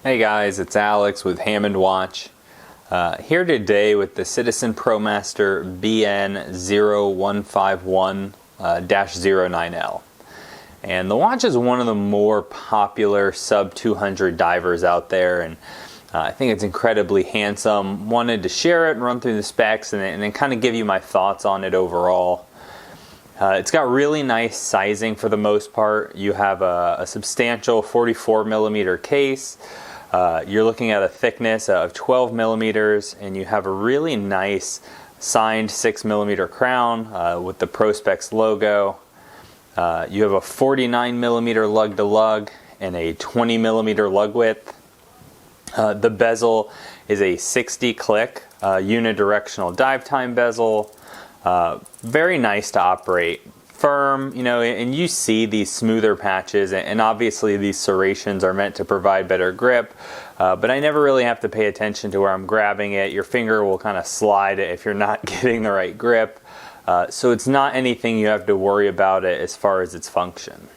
Hey guys, it's Alex with Hammond Watch. Here today with the Citizen ProMaster BN151-09L. And the watch is one of the more popular sub 200 divers out there, and I think it's incredibly handsome. Wanted to share it and run through the specs and then kind of give you my thoughts on it overall. It's got really nice sizing for the most part. You have a substantial 44 millimeter case. You're looking at a thickness of 12 millimeters, and you have a really nice signed 6 millimeter crown with the Prospex logo. You have a 49 millimeter lug to lug and a 20 millimeter lug width. The bezel is a 60 click unidirectional dive time bezel. Very nice to operate. Firm, you know, and you see these smoother patches, and obviously these serrations are meant to provide better grip, but I never really have to pay attention to where I'm grabbing it. Your finger will kind of slide it if you're not getting the right grip, so it's not anything you have to worry about it as far as its function.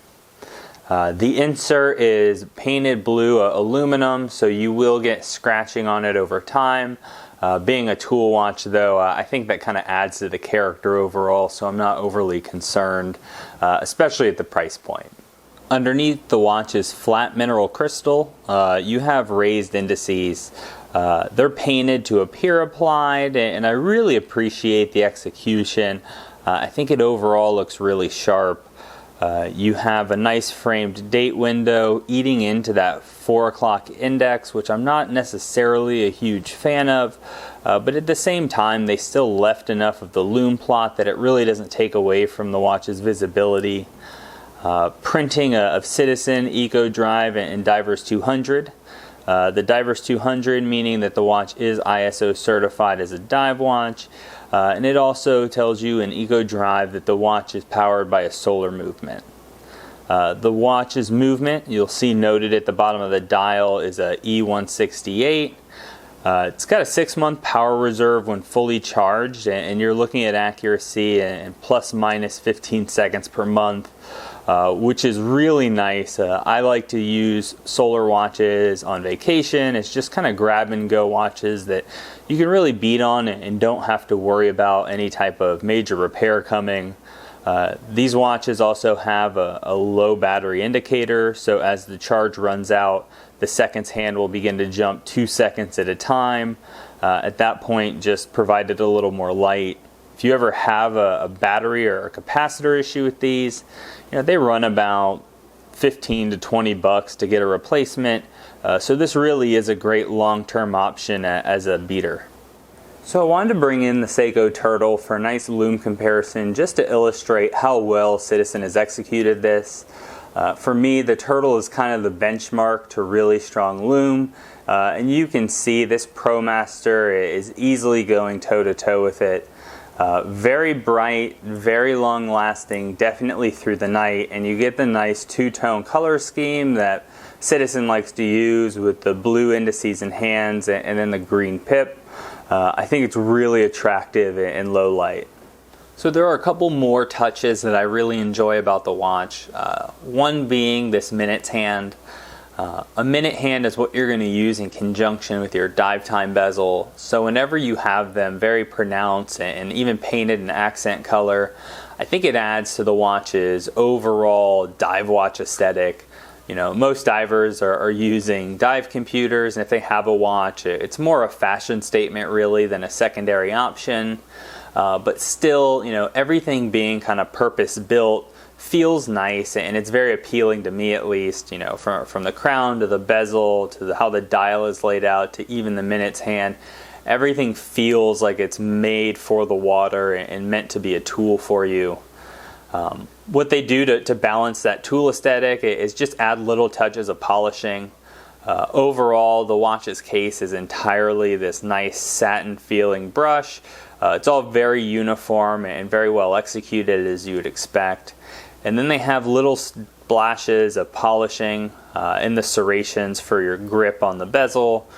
The insert is painted blue aluminum, so you will get scratching on it over time. Being a tool watch though, I think that kind of adds to the character overall, so I'm not overly concerned, especially at the price point. Underneath the watch is flat mineral crystal. You have raised indices. They're painted to appear applied, and I really appreciate the execution. I think it overall looks really sharp. You have a nice framed date window eating into that 4 o'clock index, which I'm not necessarily a huge fan of, but at the same time they still left enough of the Lume plot that it really doesn't take away from the watch's visibility. Printing of Citizen, Eco Drive, and Divers 200. The Divers 200 meaning that the watch is ISO certified as a dive watch. And it also tells you in Eco Drive that the watch is powered by a solar movement. The watch's movement, you'll see noted at the bottom of the dial, is a E168. It's got a 6-month power reserve when fully charged, and you're looking at accuracy and plus minus 15 seconds per month, which is really nice. I like to use solar watches on vacation. It's just kind of grab and go watches that you can really beat on and don't have to worry about any type of major repair coming. These watches also have a low battery indicator, so as the charge runs out, the seconds hand will begin to jump 2 seconds at a time. At that point, just provide it a little more light. If you ever have a battery or a capacitor issue with these, you know, they run about 15 to 20 bucks to get a replacement. So this really is a great long-term option as a beater. So I wanted to bring in the Seiko Turtle for a nice Lume comparison just to illustrate how well Citizen has executed this. For me, the Turtle is kind of the benchmark to really strong Lume. And you can see this ProMaster is easily going toe-to-toe with it. Very bright, very long lasting, definitely through the night, and you get the nice two-tone color scheme that Citizen likes to use with the blue indices and hands and then the green pip. I think it's really attractive in low light. So there are a couple more touches that I really enjoy about the watch. One being this minutes hand. A minute hand is what you're going to use in conjunction with your dive time bezel. So whenever you have them very pronounced and even painted in accent color, I think it adds to the watch's overall dive watch aesthetic. You know, most divers are using dive computers, and if they have a watch, it's more a fashion statement really than a secondary option. But still, you know, everything being kind of purpose built feels nice, and it's very appealing to me at least. You know, from the crown to the bezel to how the dial is laid out to even the minutes hand, everything feels like it's made for the water and meant to be a tool for you. What they do to balance that tool aesthetic is just add little touches of polishing. Overall, the watch's case is entirely this nice satin feeling brush. It's all very uniform and very well executed as you would expect. And then they have little splashes of polishing in the serrations for your grip on the bezel.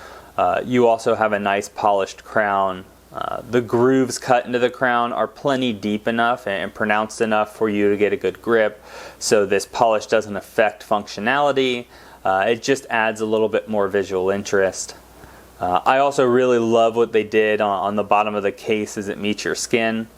You also have a nice polished crown The grooves cut into the crown are plenty deep enough and pronounced enough for you to get a good grip, so this polish doesn't affect functionality. It just adds a little bit more visual interest. I also really love what they did on the bottom of the case as it meets your skin.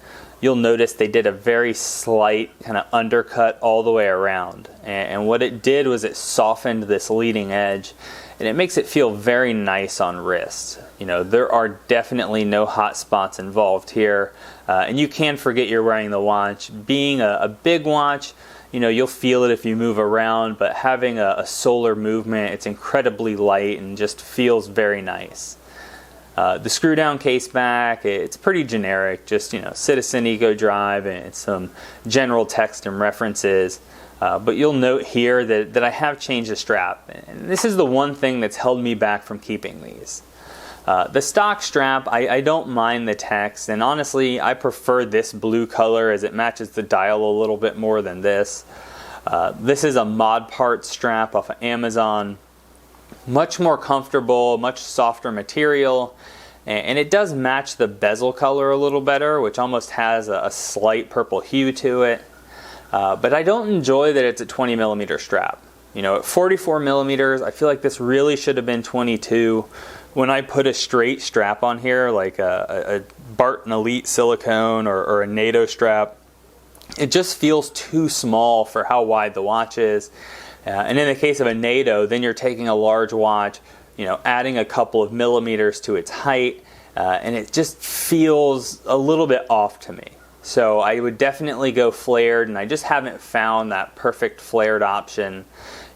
You'll notice they did a very slight kind of undercut all the way around. And what it did was it softened this leading edge, and it makes it feel very nice on wrist. You know, there are definitely no hot spots involved here, and you can forget you're wearing the watch. Being a big watch, you know, you'll feel it if you move around, but having a solar movement, it's incredibly light and just feels very nice. The screw down case back, it's pretty generic, just, you know, Citizen Eco Drive and some general text and references. But you'll note here that I have changed the strap, and this is the one thing that's held me back from keeping these. The stock strap, I don't mind the text, and honestly I prefer this blue color as it matches the dial a little bit more than this. This is a Mod Part strap off of Amazon. Much more comfortable, much softer material, and it does match the bezel color a little better, which almost has a slight purple hue to it. But I don't enjoy that it's a 20 millimeter strap. You know, at 44 millimeters, I feel like this really should have been 22. When I put a straight strap on here, like a Barton Elite silicone or a NATO strap, it just feels too small for how wide the watch is. And in the case of a NATO, then you're taking a large watch, you know, adding a couple of millimeters to its height, and it just feels a little bit off to me. So I would definitely go flared, and I just haven't found that perfect flared option.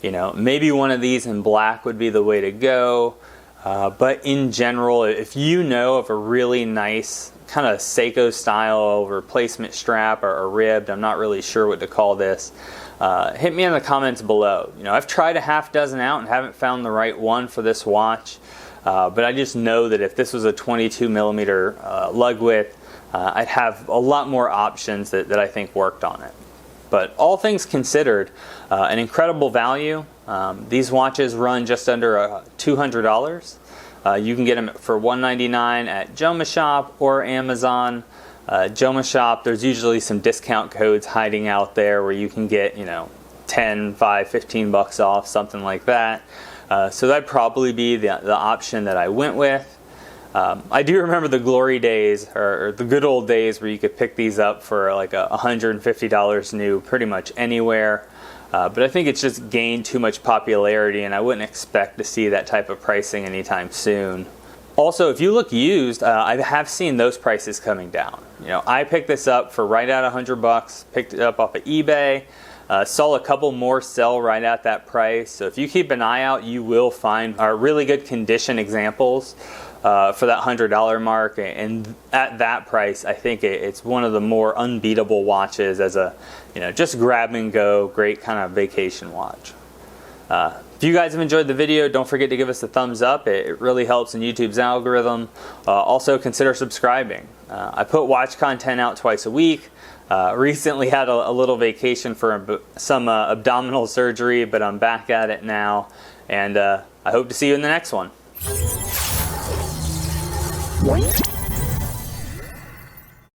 You know, maybe one of these in black would be the way to go. But in general, if you know of a really nice kind of Seiko style replacement strap or ribbed, I'm not really sure what to call this, hit me in the comments below. You know, I've tried a half dozen out and haven't found the right one for this watch, but I just know that if this was a 22 millimeter lug width, I'd have a lot more options that I think worked on it. But all things considered, an incredible value. These watches run just under $200. You can get them for $199 at Joma Shop or Amazon. Joma Shop, there's usually some discount codes hiding out there where you can get, you know, 10, 5, 15 bucks off, something like that. So that'd probably be the option that I went with. I do remember the glory days, or the good old days, where you could pick these up for like $150 new pretty much anywhere. But I think it's just gained too much popularity, and I wouldn't expect to see that type of pricing anytime soon. Also, if you look used, I have seen those prices coming down. You know, I picked this up for right at $100, picked it up off of eBay, saw a couple more sell right at that price. So if you keep an eye out, you will find really good condition examples for that $100 mark, and at that price, I think it's one of the more unbeatable watches as a, you know, just grab and go, great kind of vacation watch. If you guys have enjoyed the video, don't forget to give us a thumbs up. It really helps in YouTube's algorithm. Also, consider subscribing. I put watch content out twice a week. Recently had a little vacation for some abdominal surgery, but I'm back at it now, and I hope to see you in the next one.